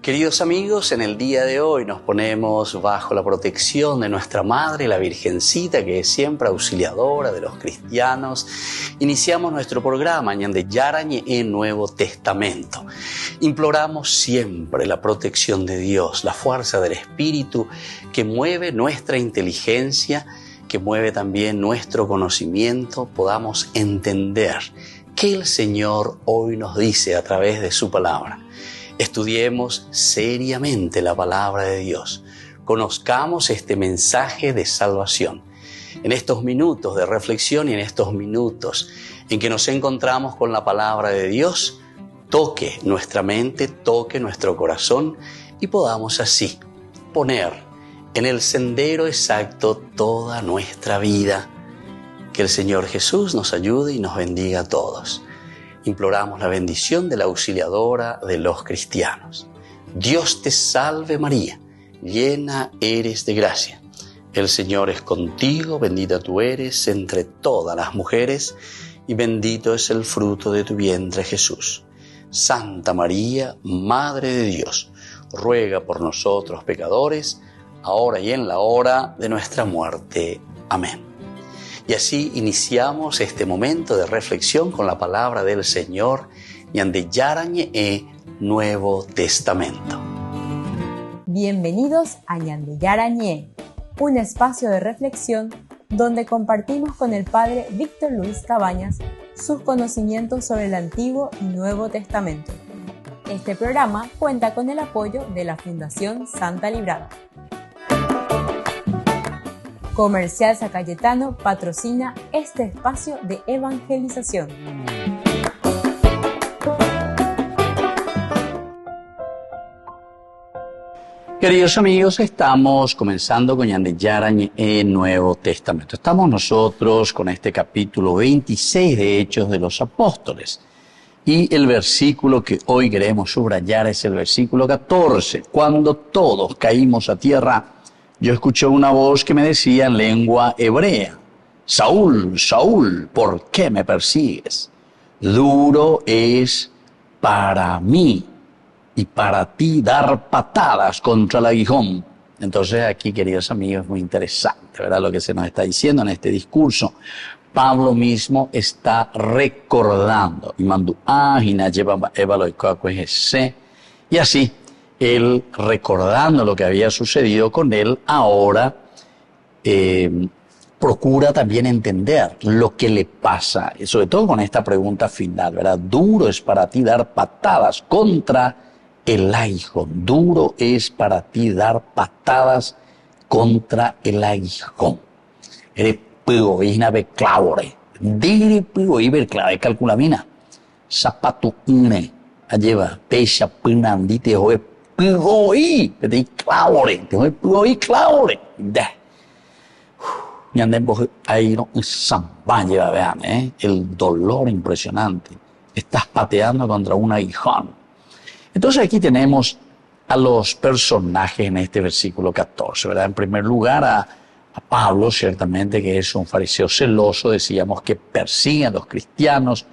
Queridos amigos, en el día de hoy nos ponemos bajo la protección de nuestra Madre, la Virgencita, que es siempre auxiliadora de los cristianos. Iniciamos nuestro programa Ñande Yarañe en Nuevo Testamento. Imploramos siempre la protección de Dios, la fuerza del Espíritu que mueve nuestra inteligencia, que mueve también nuestro conocimiento, podamos entender qué el Señor hoy nos dice a través de su palabra. Estudiemos seriamente la palabra de Dios. Conozcamos este mensaje de salvación. En estos minutos de reflexión y en estos minutos en que nos encontramos con la palabra de Dios, toque nuestra mente, toque nuestro corazón y podamos así poner en el sendero exacto toda nuestra vida. Que el Señor Jesús nos ayude y nos bendiga a todos. Imploramos la bendición de la auxiliadora de los cristianos. Dios te salve María, llena eres de gracia. El Señor es contigo, bendita tú eres entre todas las mujeres y bendito es el fruto de tu vientre Jesús. Santa María, Madre de Dios, ruega por nosotros pecadores, ahora y en la hora de nuestra muerte. Amén. Y así iniciamos este momento de reflexión con la palabra del Señor, Ñande Yarañe Nuevo Testamento. Bienvenidos a Ñande Yarañe, un espacio de reflexión donde compartimos con el Padre Víctor Luis Cabañas sus conocimientos sobre el Antiguo y Nuevo Testamento. Este programa cuenta con el apoyo de la Fundación Santa Librada. Comercial San Cayetano patrocina este espacio de evangelización. Queridos amigos, estamos comenzando con Ñande Yarañe Nuevo Testamento. Estamos nosotros con este capítulo 26 de Hechos de los Apóstoles. Y el versículo que hoy queremos subrayar es el versículo 14. Cuando todos caímos a tierra, yo escuché una voz que me decía en lengua hebrea: Saúl, Saúl, ¿por qué me persigues? Duro es para mí y para ti dar patadas contra el aguijón. Entonces aquí, queridos amigos, es muy interesante, ¿verdad? Lo que se nos está diciendo en este discurso. Pablo mismo está recordando. Y así, él recordando lo que había sucedido con él, ahora procura también entender lo que le pasa, y sobre todo con esta pregunta final, ¿verdad? Duro es para ti dar patadas contra el aguijón. Duro es para ti dar patadas contra el aguijón. Eres pigoína be clavore. Dire pigoí clave calculamina. Zapato une. Lleva pecha pinandite hoy. Pigoí, te clavore, te voy pigoí clavore. Ahí no lleva, vean, el dolor impresionante. Estás pateando contra un aguijón. Entonces aquí tenemos a los personajes en este versículo 14, ¿verdad? En primer lugar a Pablo, ciertamente que es un fariseo celoso, decíamos que persigue a los cristianos,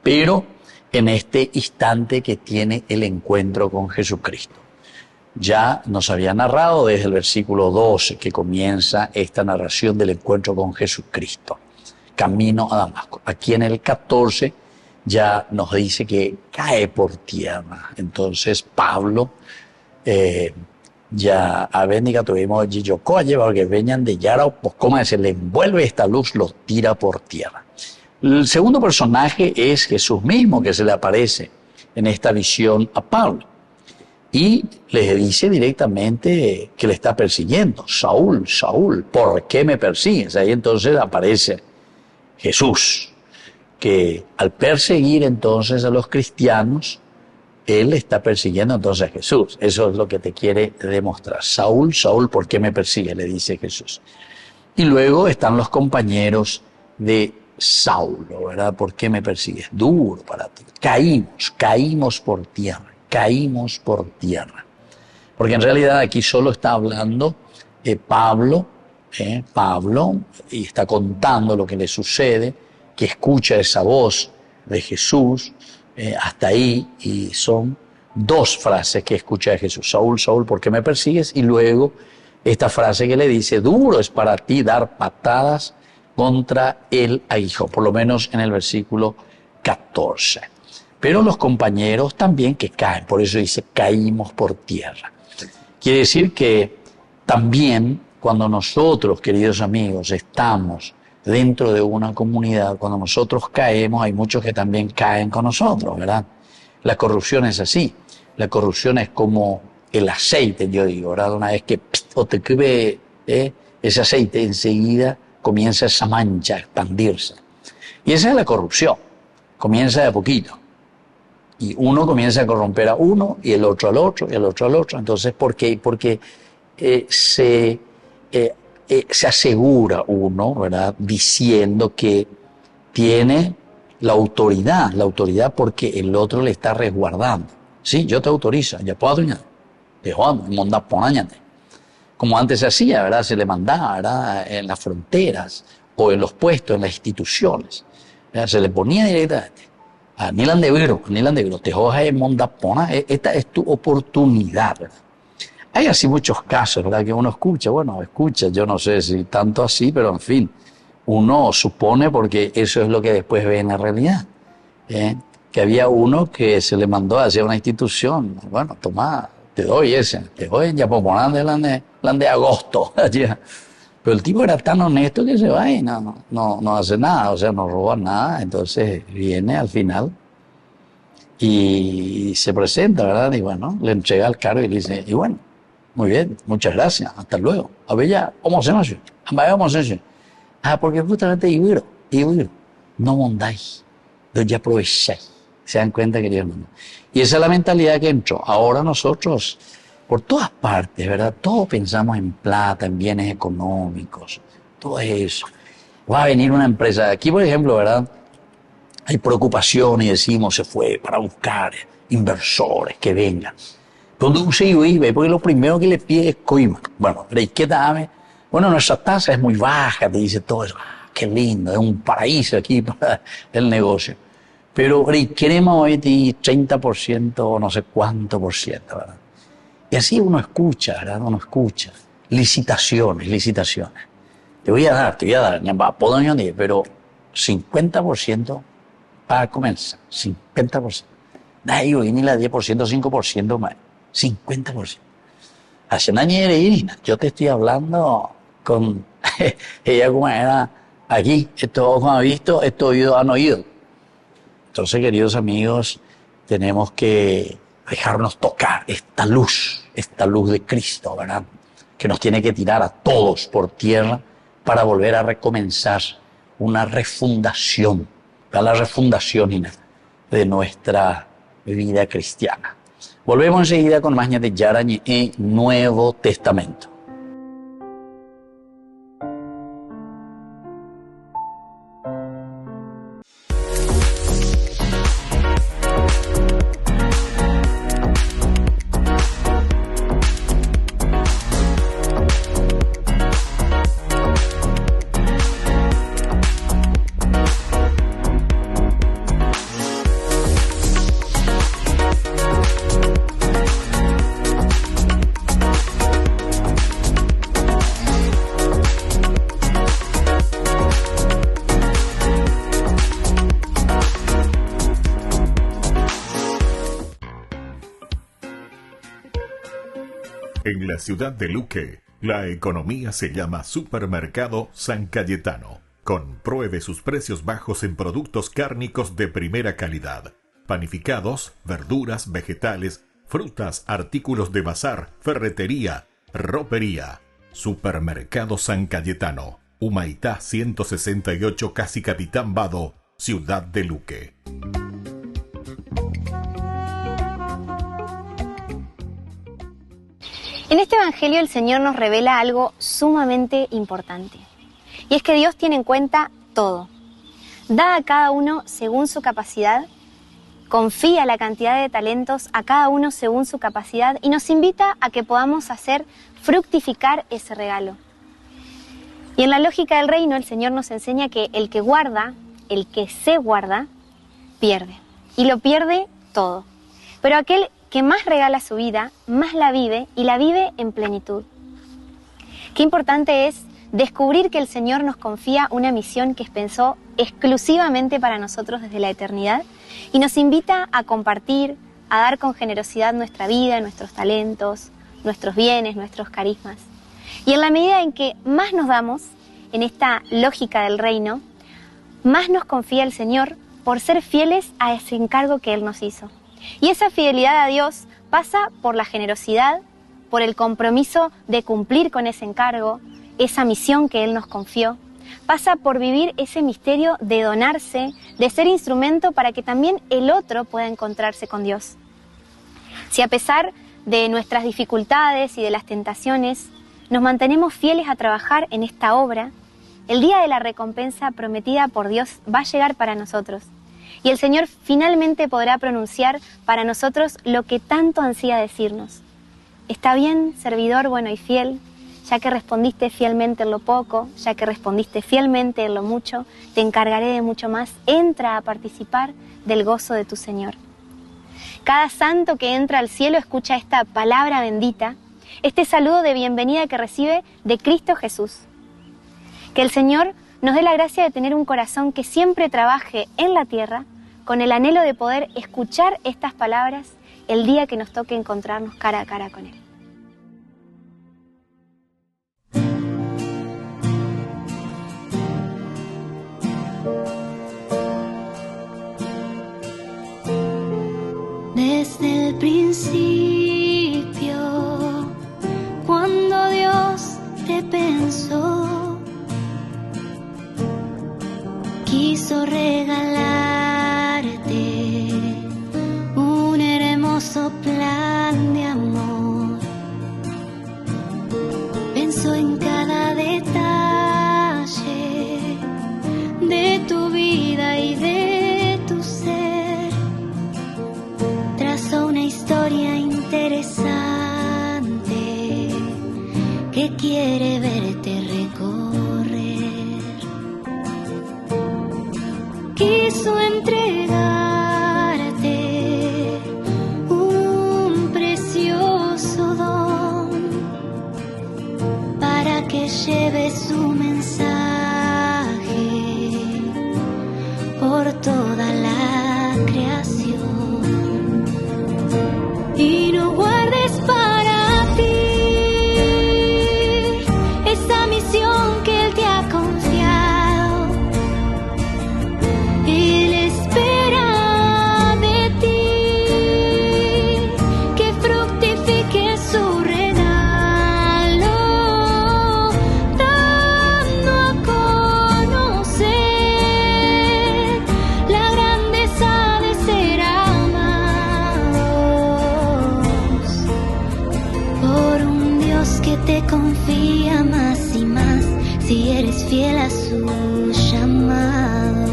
pero en este instante que tiene el encuentro con Jesucristo. Ya nos había narrado desde el versículo 12 que comienza esta narración del encuentro con Jesucristo, camino a Damasco. Aquí en el 14 ya nos dice que cae por tierra. Entonces Pablo ya a Bénica tuvimos Yiyocoa lleva que venían de Yara, pues como se le envuelve esta luz, los tira por tierra. El segundo personaje es Jesús mismo, que se le aparece en esta visión a Pablo. Y le dice directamente que le está persiguiendo. Saúl, Saúl, ¿por qué me persigues? Ahí entonces aparece Jesús, que al perseguir entonces a los cristianos, él está persiguiendo entonces a Jesús. Eso es lo que te quiere demostrar. Saúl, Saúl, ¿por qué me persigues? Le dice Jesús. Y luego están los compañeros de Saulo, ¿verdad? ¿Por qué me persigues? Duro para ti. Caímos por tierra. Caímos por tierra. Porque en realidad aquí solo está hablando Pablo, y está contando lo que le sucede, que escucha esa voz de Jesús, hasta ahí, y son dos frases que escucha de Jesús. Saúl, Saúl, ¿por qué me persigues? Y luego esta frase que le dice, duro es para ti dar patadas contra el aguijón, por lo menos en el versículo 14. Pero los compañeros también que caen, por eso dice, caímos por tierra. Quiere decir que también cuando nosotros, queridos amigos, estamos dentro de una comunidad, cuando nosotros caemos, hay muchos que también caen con nosotros, ¿verdad? La corrupción es así. La corrupción es como el aceite, yo digo, ¿verdad? Una vez que o te queme ese aceite, enseguida comienza esa mancha a expandirse. Y esa es la corrupción. Comienza de a poquito. Y uno comienza a corromper a uno, y el otro al otro, y el otro al otro. Entonces, ¿por qué? Porque se asegura uno, ¿verdad? Diciendo que tiene la autoridad porque el otro le está resguardando. Sí, yo te autorizo, ya puedo añadir. Te jodo, manda por añadir. Como antes se hacía, ¿verdad? Se le mandaba, ¿verdad? En las fronteras, o en los puestos, en las instituciones. ¿Verdad? Se le ponía directamente. Ni la de te jodas en mondapona, esta es tu oportunidad, ¿verdad? Hay así muchos casos, ¿verdad? Que uno escucha, yo no sé si tanto así, pero en fin, uno supone porque eso es lo que después ve en la realidad. Que había uno que se le mandó hacia una institución, bueno, toma, te doy ya por de agosto, ya. Pero el tipo era tan honesto que se va y no hace nada, o sea, no roba nada. Entonces viene al final y se presenta, ¿verdad? Y bueno, le entrega el cargo y le dice, y bueno, muy bien, muchas gracias, hasta luego. A ver ya, ¿cómo se llama? Porque justamente Ibero, no mondáis, ya aprovecháis. Se dan cuenta, queridos hermanos. Y esa es la mentalidad que entró. Ahora nosotros, por todas partes, ¿verdad? Todos pensamos en plata, en bienes económicos, todo eso. Va a venir una empresa. Aquí, por ejemplo, ¿verdad? Hay preocupación y decimos, se fue para buscar inversores que vengan. Cuando uno se vive, porque lo primero que le pide es coima. Bueno, ¿qué dame? Bueno, nuestra tasa es muy baja, te dice todo eso. Qué lindo, es un paraíso aquí para el negocio. Pero queremos hoy 30% o no sé cuánto por ciento, ¿verdad? Y así uno escucha, ¿verdad? Uno escucha. Licitaciones. Te voy a dar, pero 50% para comenzar. 50%. De ahí hoy ni la 10%, 5% más. 50%. Hace un año Irina, yo te estoy hablando con ella como era aquí. Estos ojos han visto, estos oídos han oído. Entonces, queridos amigos, tenemos que dejarnos tocar esta luz de Cristo, ¿verdad? Que nos tiene que tirar a todos por tierra para volver a recomenzar una refundación, la refundación de nuestra vida cristiana. Volvemos enseguida con más de Yarañe en Nuevo Testamento. En la ciudad de Luque, la economía se llama Supermercado San Cayetano. Compruebe sus precios bajos en productos cárnicos de primera calidad. Panificados, verduras, vegetales, frutas, artículos de bazar, ferretería, ropería. Supermercado San Cayetano. Humaitá 168, Casi Capitán Vado, ciudad de Luque. En este evangelio el Señor nos revela algo sumamente importante. Y es que Dios tiene en cuenta todo. Da a cada uno según su capacidad, confía la cantidad de talentos a cada uno según su capacidad y nos invita a que podamos hacer fructificar ese regalo. Y en la lógica del reino el Señor nos enseña que el que guarda, el que se guarda, pierde. Y lo pierde todo. Pero aquel que más regala su vida, más la vive y la vive en plenitud. Qué importante es descubrir que el Señor nos confía una misión que pensó exclusivamente para nosotros desde la eternidad y nos invita a compartir, a dar con generosidad nuestra vida, nuestros talentos, nuestros bienes, nuestros carismas. Y en la medida en que más nos damos en esta lógica del reino, más nos confía el Señor por ser fieles a ese encargo que Él nos hizo. Y esa fidelidad a Dios pasa por la generosidad, por el compromiso de cumplir con ese encargo, esa misión que Él nos confió. Pasa por vivir ese misterio de donarse, de ser instrumento para que también el otro pueda encontrarse con Dios. Si a pesar de nuestras dificultades y de las tentaciones, nos mantenemos fieles a trabajar en esta obra, el día de la recompensa prometida por Dios va a llegar para nosotros. Y el Señor finalmente podrá pronunciar para nosotros lo que tanto ansía decirnos. Está bien, servidor bueno y fiel, ya que respondiste fielmente en lo poco, ya que respondiste fielmente en lo mucho, te encargaré de mucho más. Entra a participar del gozo de tu Señor. Cada santo que entra al cielo escucha esta palabra bendita, este saludo de bienvenida que recibe de Cristo Jesús. Que el Señor nos dé la gracia de tener un corazón que siempre trabaje en la tierra con el anhelo de poder escuchar estas palabras el día que nos toque encontrarnos cara a cara con Él. Desde el principio, cuando Dios te pensó, quiso regalarte un hermoso plan de amor. Pensó en cada detalle de tu vida y de tu ser. Trazó una historia interesante que quiere verte recorrer. Quiso entregarte un precioso don para que lleves su mensaje por toda la creación. Y no guardes para ti esa misión que Él te ha confiado. Él espera de ti que fructifique su regalo, dando a conocer la grandeza de ser amados por un Dios que te confía más y más si eres fiel a su llamado.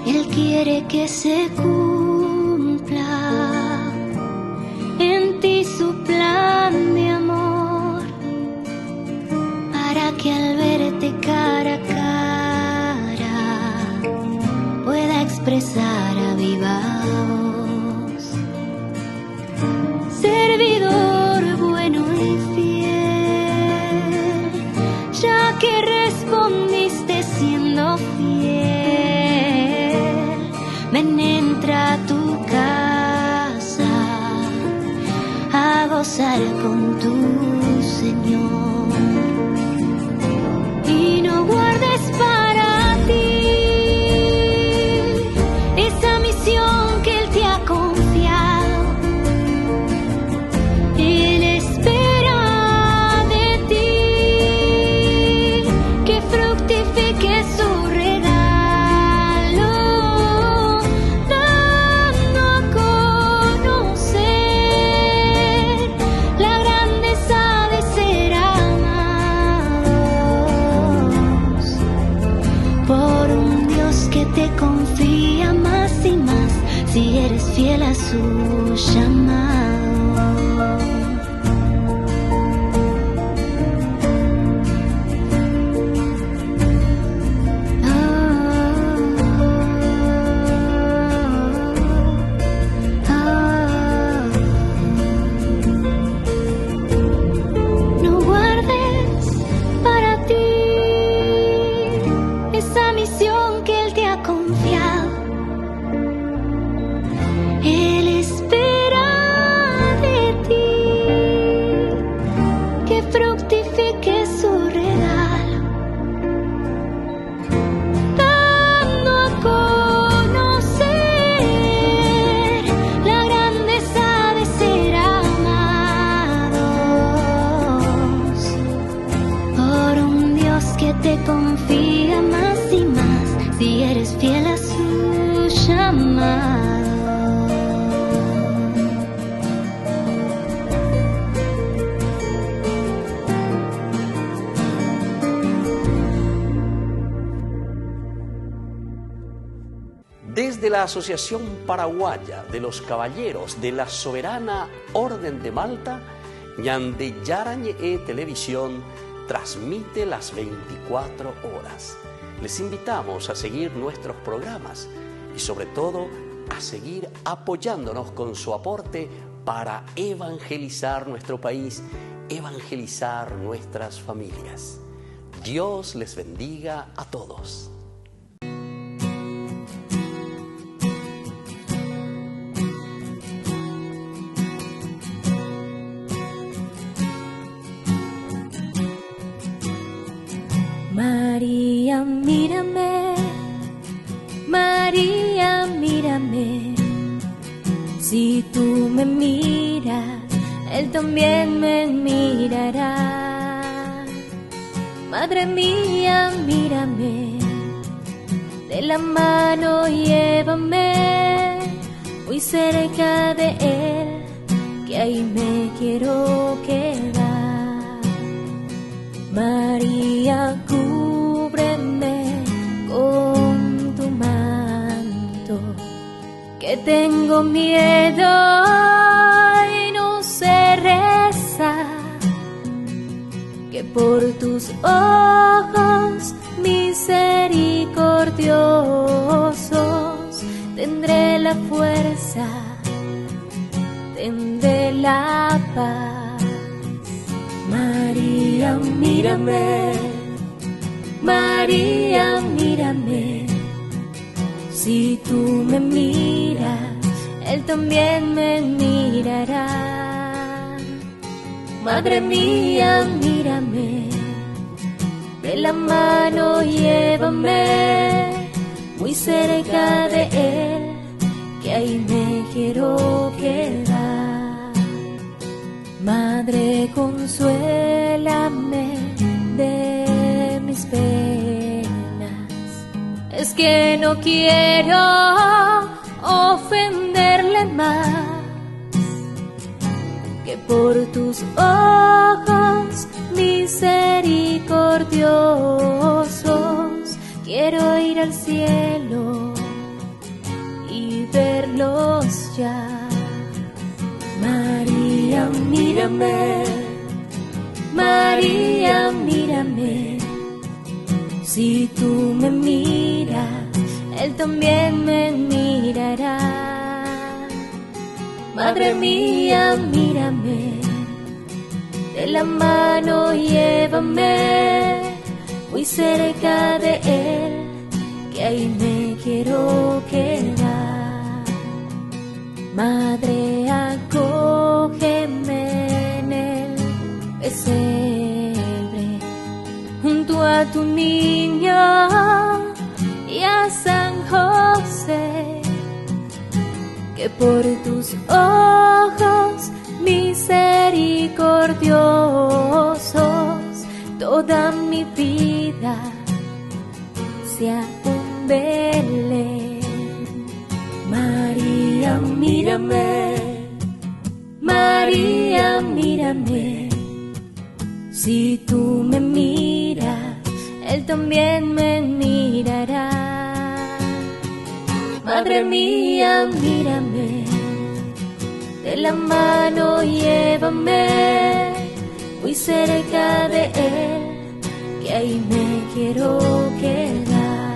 Él quiere que se cumpla en ti su plan de amor, para que al verte cara a cara pueda expresar a viva voz: servidor bueno y fiel, ya que respondiste siendo fiel, ven, entra a tu casa a gozar con tu Señor. Y no guardes para ti esa misión que Él te ha confiado. Él espera de ti que fructifique su regalo, dando a conocer la grandeza de ser amados su llamado. No guardes para ti esa misión que Él te ha confiado. Él espera de ti que fructifique su regalo, dando a conocer la grandeza de ser amados por un Dios que te confía más y más si eres fiel a su llamado. Desde la Asociación Paraguaya de los Caballeros de la Soberana Orden de Malta, Ñande Yarañe Televisión transmite las 24 horas. Les invitamos a seguir nuestros programas y sobre todo a seguir apoyándonos con su aporte para evangelizar nuestro país, evangelizar nuestras familias. Dios les bendiga a todos. María, mírame, María, mírame. Si tú me miras, Él también me mirará. Madre mía, mírame, de la mano llévame muy cerca de Él, que ahí me quiero quedar. María, cúbreme con tu manto, que tengo miedo y no sé rezar, que por tus ojos misericordiosos tendré la fuerza, tendré la paz. María, mírame, María, mírame. Si tú me miras, Él también me mirará. Madre mía, mírame, de la mano llévame muy cerca de Él, que ahí me quiero quedar. Madre, consuélame de mis penas, es que no quiero ofenderle más, que por tus ojos misericordiosos quiero ir al cielo y verlos ya. María, mírame, María, mírame. Si tú me miras, Él también me mirará. Madre mía, mírame, de la mano llévame muy cerca de Él, que ahí me quiero quedar. Madre, acógeme en el pesebre, junto a tu niño y a San José, que por tus ojos misericordiosos toda mi vida sea un Belén. María, mírame, María, mírame. Si tú me miras, Él también me mirará. Madre mía, mírame, la mano llévame muy cerca de Él, que ahí me quiero quedar.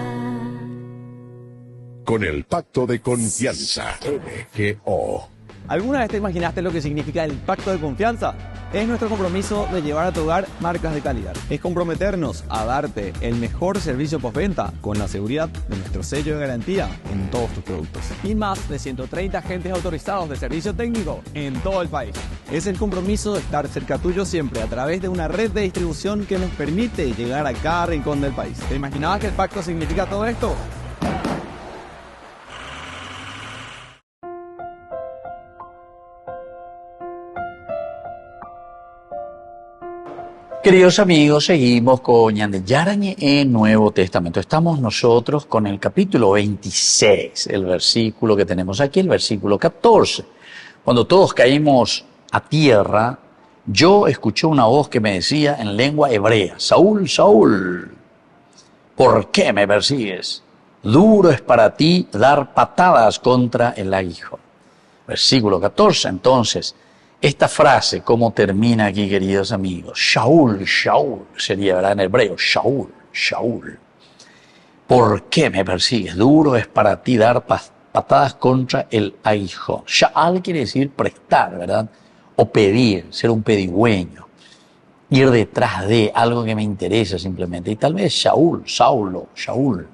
Con el pacto de confianza, MGO. ¿Alguna vez te imaginaste lo que significa el pacto de confianza? Es nuestro compromiso de llevar a tu hogar marcas de calidad. Es comprometernos a darte el mejor servicio postventa con la seguridad de nuestro sello de garantía en todos tus productos. Y más de 130 agentes autorizados de servicio técnico en todo el país. Es el compromiso de estar cerca tuyo siempre a través de una red de distribución que nos permite llegar a cada rincón del país. ¿Te imaginabas que el pacto significa todo esto? Queridos amigos, seguimos con Ñande Yarañe en Nuevo Testamento. Estamos nosotros con el capítulo 26, el versículo que tenemos aquí, el versículo 14. Cuando todos caímos a tierra, yo escuché una voz que me decía en lengua hebrea: Saúl, Saúl, ¿por qué me persigues? Duro es para ti dar patadas contra el aguijón. Versículo 14, entonces. Esta frase, ¿cómo termina aquí, queridos amigos? Shaul, Shaul, sería, ¿verdad? En hebreo, Shaul, Shaul. ¿Por qué me persigues? Duro es para ti dar patadas contra el aguijón. Sha'al quiere decir prestar, ¿verdad? O pedir, ser un pedigüeño. Ir detrás de algo que me interesa simplemente. Y tal vez Shaul, Saulo, Shaul.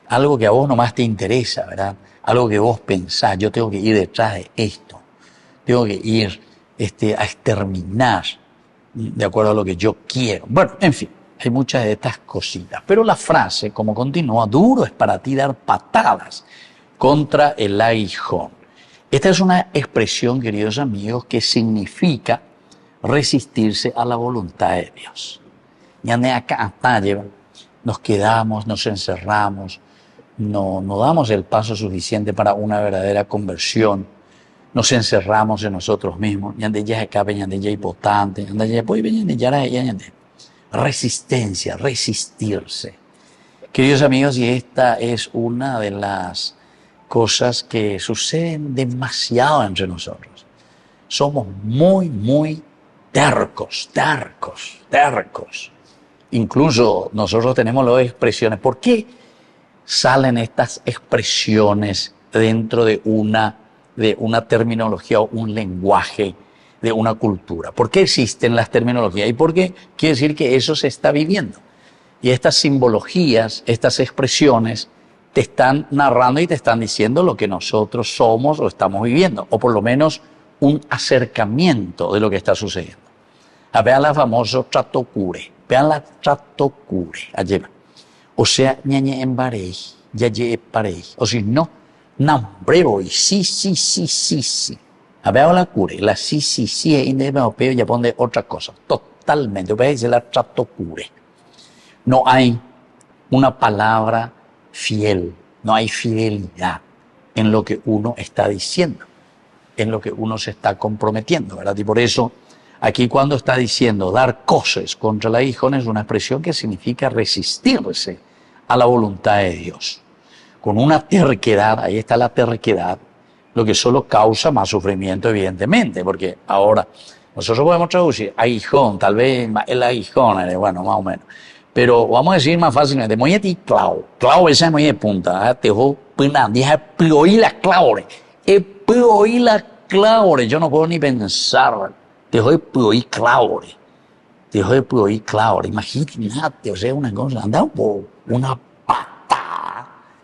Algo que a vos nomás te interesa, ¿verdad? Algo que vos pensás, yo tengo que ir detrás de esto. Tengo que ir a exterminar de acuerdo a lo que yo quiero. Bueno, en fin, hay muchas de estas cositas. Pero la frase, como continúa, duro es para ti dar patadas contra el aguijón. Esta es una expresión, queridos amigos, que significa resistirse a la voluntad de Dios. Nos quedamos, nos encerramos, no damos el paso suficiente para una verdadera conversión. Nos encerramos en nosotros mismos. Resistencia, resistirse. Queridos amigos, y esta es una de las cosas que suceden demasiado entre nosotros. Somos muy tercos. Incluso nosotros tenemos las expresiones. ¿Por qué salen estas expresiones dentro de una terminología o un lenguaje de una cultura? ¿Por qué existen las terminologías? Y por qué quiere decir que eso se está viviendo. Y estas simbologías, estas expresiones, te están narrando y te están diciendo lo que nosotros somos o estamos viviendo, o por lo menos un acercamiento de lo que está sucediendo. Vean la famosa tratokure. Vean la tratokure. Allí va. O sea, ñañe en barei, yaye parei. O si no, nambreo, sí. A ver, la cure, la sí, es indoeuropeo, ya pone otra cosa, totalmente. Voy a decir la tratokure. No hay una palabra fiel, no hay fidelidad en lo que uno está diciendo, en lo que uno se está comprometiendo, ¿verdad? Y por eso, aquí cuando está diciendo dar cosas contra el aguijón es una expresión que significa resistirse a la voluntad de Dios. Con una terquedad, ahí está la terquedad, lo que solo causa más sufrimiento, evidentemente, porque ahora nosotros podemos traducir aguijón, tal vez el aguijón, bueno, más o menos, pero vamos a decir más fácilmente, molleti clavo esa es muy de punta, te voy a prohibir la claure, yo no puedo ni pensar, te voy a prohibir claure, imagínate, o sea, una cosa, anda por una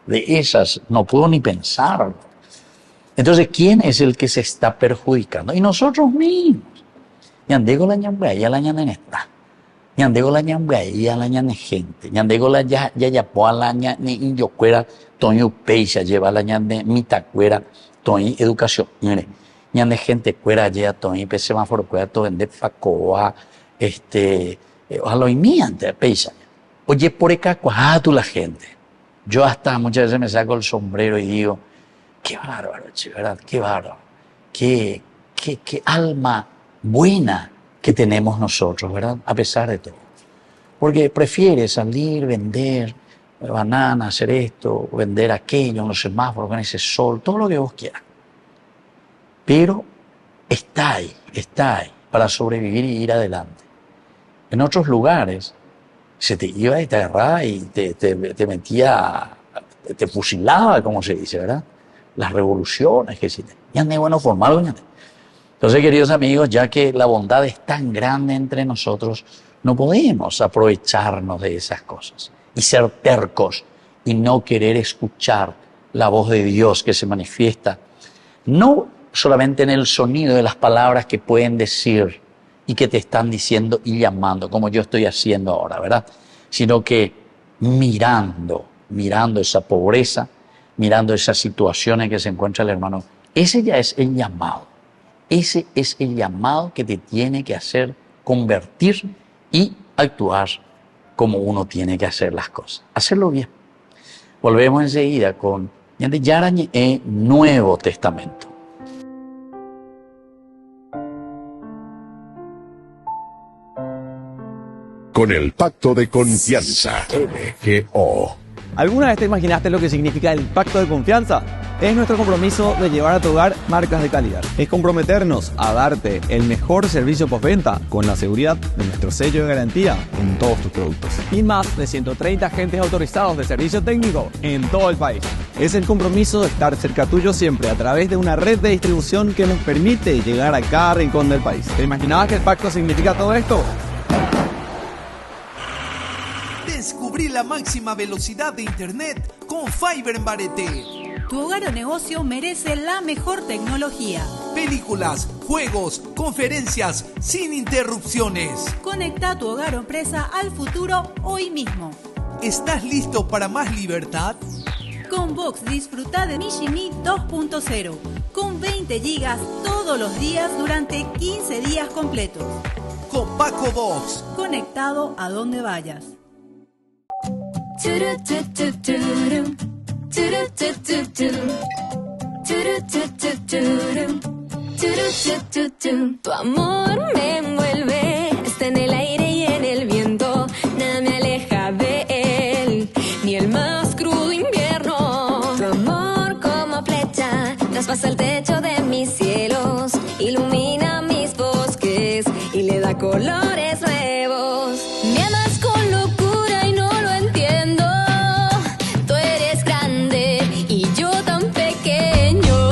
de esas, no puedo ni pensar. Entonces, ¿quién es el que se está perjudicando? Y nosotros mismos. Ñandego la ñambaya, la ñanenesta. Ñandego la ñambaya, la ñanegente. Ñandego la yayapoa, la ñaneinyocuera, toño peixa, lleva la ñane mitacuera, toño educación. Ñanegente cuera, ya toño pe semáforo cuera, to vende facoa, ojalá y miante, peixa. Oye, por acá, tú la gente. Yo hasta muchas veces me saco el sombrero y digo, qué bárbaro, ¿verdad? Qué bárbaro. Qué alma buena que tenemos nosotros, ¿verdad? A pesar de todo. Porque prefiere salir, vender banana, hacer esto, vender aquello en los semáforos, con ese sol, todo lo que vos quieras. Pero está ahí para sobrevivir y ir adelante. En otros lugares se te iba y te agarraba y te metía, te fusilaba, como se dice, ¿verdad? Las revoluciones que existen. Ya no es bueno formar, Entonces, queridos amigos, ya que la bondad es tan grande entre nosotros, no podemos aprovecharnos de esas cosas y ser tercos y no querer escuchar la voz de Dios que se manifiesta, no solamente en el sonido de las palabras que pueden decir y que te están diciendo y llamando, como yo estoy haciendo ahora, ¿verdad? Sino que mirando esa pobreza, mirando esas situaciones que se encuentra el hermano, ese ya es el llamado. Ese es el llamado que te tiene que hacer convertir y actuar como uno tiene que hacer las cosas. Hacerlo bien. Volvemos enseguida con Yarañe Nuevo Testamento. Con el Pacto de Confianza, MGO. ¿Alguna vez te imaginaste lo que significa el pacto de confianza? Es nuestro compromiso de llevar a tu hogar marcas de calidad. Es comprometernos a darte el mejor servicio postventa con la seguridad de nuestro sello de garantía en todos tus productos. Y más de 130 agentes autorizados de servicio técnico en todo el país. Es el compromiso de estar cerca tuyo siempre a través de una red de distribución que nos permite llegar a cada rincón del país. ¿Te imaginabas que el pacto significa todo esto? Descubrí la máxima velocidad de internet con Fiber en Barete. Tu hogar o negocio merece la mejor tecnología. Películas, juegos, conferencias, sin interrupciones. Conecta tu hogar o empresa al futuro hoy mismo. ¿Estás listo para más libertad? Con Vox disfruta de Mishimi 2.0 con 20 gigas todos los días durante 15 días completos. Con Paco Vox. Conectado a donde vayas. Tu amor me envuelve, está en el aire y en el viento, nada me aleja de él, ni el más crudo invierno. Tu amor como flecha traspasa el techo de mis cielos, ilumina mis bosques y le da colores nuevos. Me amas con locura y no lo entiendo. Tú eres grande y yo tan pequeño.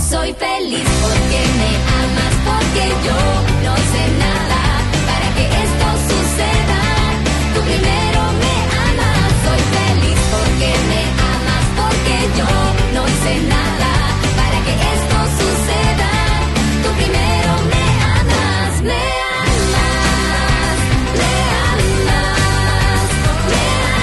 Soy feliz porque me amas, porque yo no sé nada para que esto suceda. Tú primero me amas. Soy feliz porque me amas, porque yo no sé nada para que esto suceda. Tú primero me amas, me amas, me amas, me amas.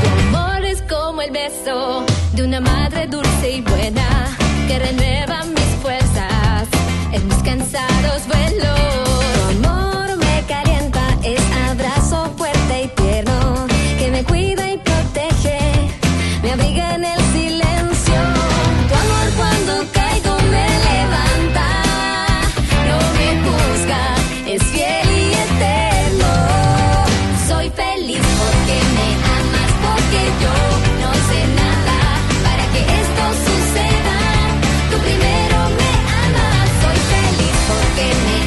Tu amor es como el beso de una madre dulce y buena que renueva mis fuerzas en mis cansados vuelos. Tu amor me calienta, es abrazo fuerte y tierno que me cuida y protege, me abriga en el silencio. Tu amor cuando caigo me levanta, no me juzga, es fiel y eterno. Soy feliz porque me amas, porque yo no sé nada para que esto suceda. Tú primero me amas. Soy feliz porque me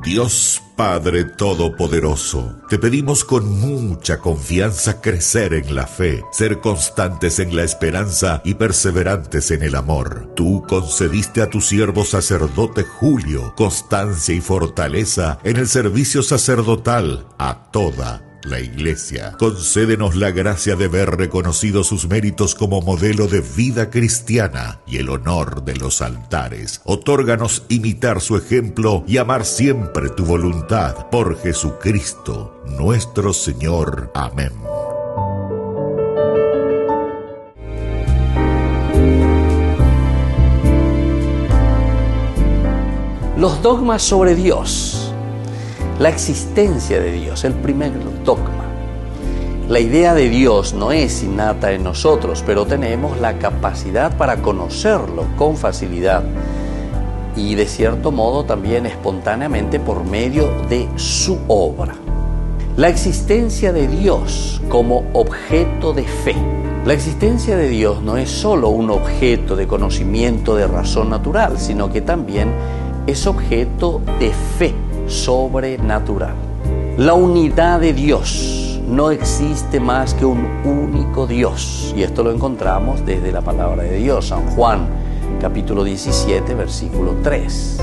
Dios Padre Todopoderoso, te pedimos con mucha confianza crecer en la fe, ser constantes en la esperanza y perseverantes en el amor. Tú concediste a tu siervo sacerdote Julio constancia y fortaleza en el servicio sacerdotal a toda la Iglesia. Concédenos la gracia de ver reconocidos sus méritos como modelo de vida cristiana y el honor de los altares. Otórganos imitar su ejemplo y amar siempre tu voluntad. Por Jesucristo, nuestro Señor. Amén. Los dogmas sobre Dios. La existencia de Dios, el primer dogma. La idea de Dios no es innata en nosotros, pero tenemos la capacidad para conocerlo con facilidad y de cierto modo también espontáneamente por medio de su obra. La existencia de Dios como objeto de fe. La existencia de Dios no es solo un objeto de conocimiento de razón natural, sino que también es objeto de fe sobrenatural. La unidad de Dios. No existe más que un único Dios. Y esto lo encontramos desde la palabra de Dios, San Juan, capítulo 17, versículo 3.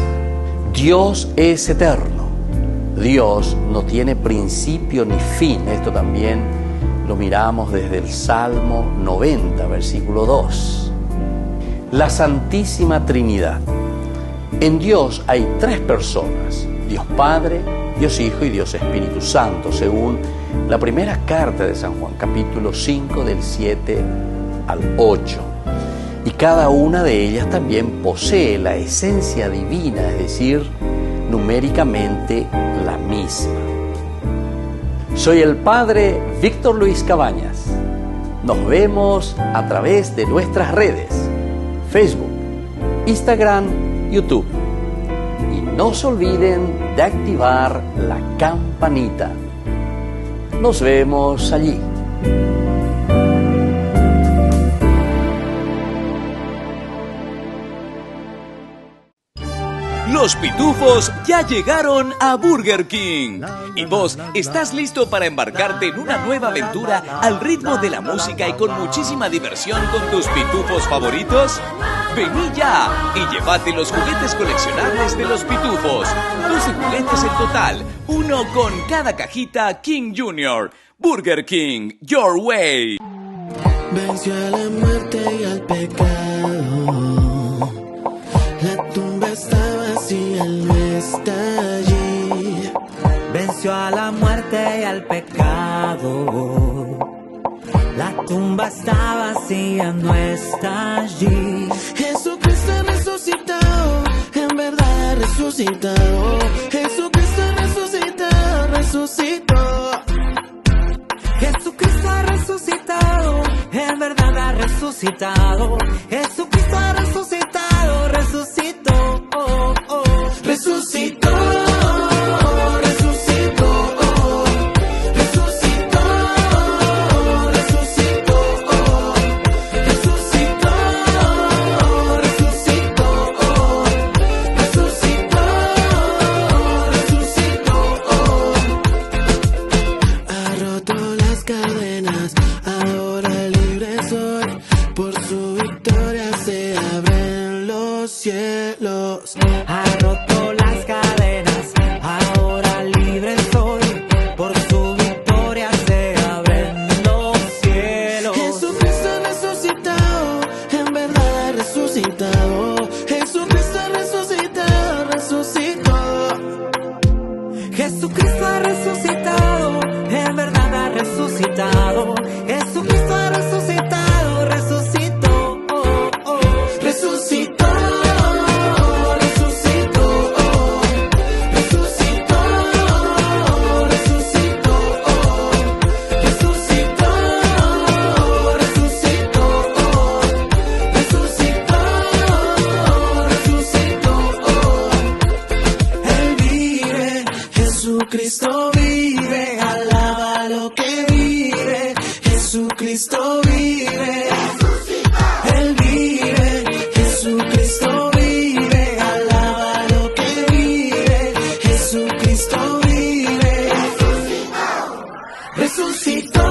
Dios es eterno. Dios no tiene principio ni fin. Esto también lo miramos desde el Salmo 90, versículo 2. La Santísima Trinidad. En Dios hay tres personas: Dios Padre, Dios Hijo y Dios Espíritu Santo, según la primera carta de San Juan, capítulo 5, del 7 al 8. Y cada una de ellas también posee la esencia divina, es decir, numéricamente la misma. Soy el Padre Víctor Luis Cabañas. Nos vemos a través de nuestras redes: Facebook, Instagram, YouTube. Y no se olviden de activar la campanita. Nos vemos allí. Los pitufos ya llegaron a Burger King. ¿Y vos estás listo para embarcarte en una nueva aventura al ritmo de la música y con muchísima diversión con tus pitufos favoritos? Vení ya y llévate los juguetes coleccionables de los pitufos. 12 juguetes en total, uno con cada cajita King Jr. Burger King, your way. Venció a la muerte y al pecado. La tumba está vacía, él no está allí. Venció a la muerte y al pecado. La tumba está vacía, no está allí. Jesucristo ha resucitado, en verdad ha resucitado. Jesucristo ha resucitado, resucitó. Jesucristo ha resucitado, en verdad ha resucitado. Jesucristo ha resucitado, resucitó. Oh, oh. Resucitó. Cielos, ha roto las cadenas, ahora libre soy, por su victoria se abren los cielos. Jesucristo ha resucitado, en verdad ha resucitado. Jesucristo ha resucitado, resucitó. Jesucristo ha resucitado, en verdad ha resucitado. Jesucristo ha resucitado, resucitó. Oh, oh. Resucitó. Jesucristo vive, alaba lo que vive. Jesucristo vive, Él vive. Jesucristo vive, alaba lo que vive. Jesucristo vive, resucitó.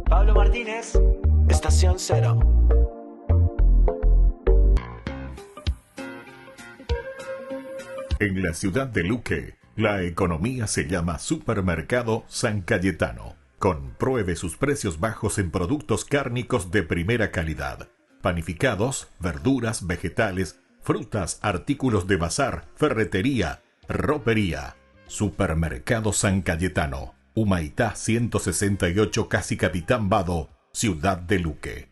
Pablo Martínez, Estación Cero. En la ciudad de Luque, la economía se llama Supermercado San Cayetano. Compruebe sus precios bajos en productos cárnicos de primera calidad. Panificados, verduras, vegetales, frutas, artículos de bazar, ferretería, ropería. Supermercado San Cayetano. Humaitá 168, casi Capitán Vado, ciudad de Luque.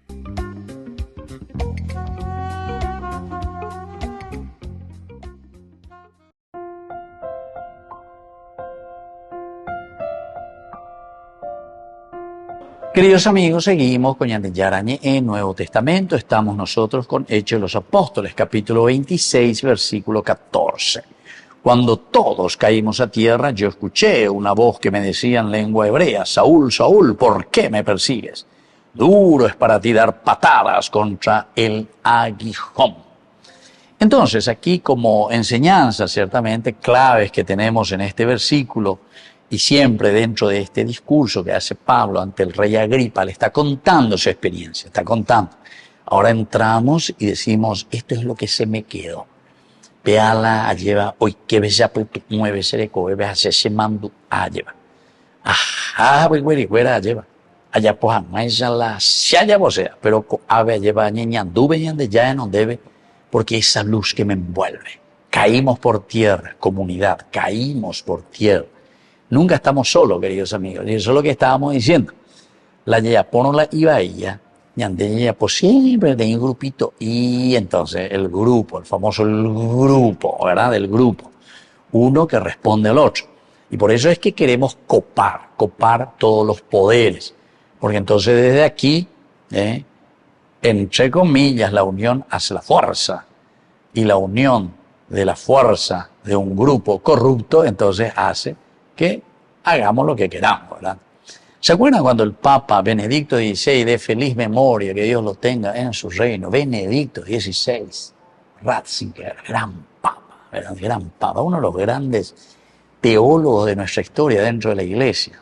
Queridos amigos, seguimos con Yarañé en Nuevo Testamento. Estamos nosotros con Hechos de los Apóstoles, capítulo 26, versículo 14. Cuando todos caímos a tierra, yo escuché una voz que me decía en lengua hebrea: Saúl, Saúl, ¿por qué me persigues? Duro es para ti dar patadas contra el aguijón. Entonces, aquí como enseñanza, ciertamente, claves que tenemos en este versículo, y siempre dentro de este discurso que hace Pablo ante el rey Agripa, le está contando su experiencia, está contando. Ahora entramos y decimos, esto es lo que se me quedó. Peala lleva hoy que ves ya puto mueve sereco ves hace se mando a lleva. Ajá, güey, lleva. Allá pues más la se haya sea, pero ave lleva ñeñan duve de ya no debe, porque esa luz que me envuelve. Caímos por tierra, comunidad, caímos por tierra. Nunca estamos solos, queridos amigos, y eso es lo que estábamos diciendo. La yayaponola iba a ella, y pues siempre tenía un grupito, y entonces el grupo, el famoso grupo, ¿verdad? Del grupo, uno que responde al otro. Y por eso es que queremos copar todos los poderes, porque entonces desde aquí, entre comillas, la unión hace la fuerza, y la unión de la fuerza de un grupo corrupto, entonces hace que hagamos lo que queramos, ¿verdad? ¿Se acuerdan cuando el Papa Benedicto XVI, de feliz memoria, que Dios lo tenga en su reino, Benedicto XVI, Ratzinger, gran Papa, ¿verdad? Gran Papa, uno de los grandes teólogos de nuestra historia dentro de la iglesia,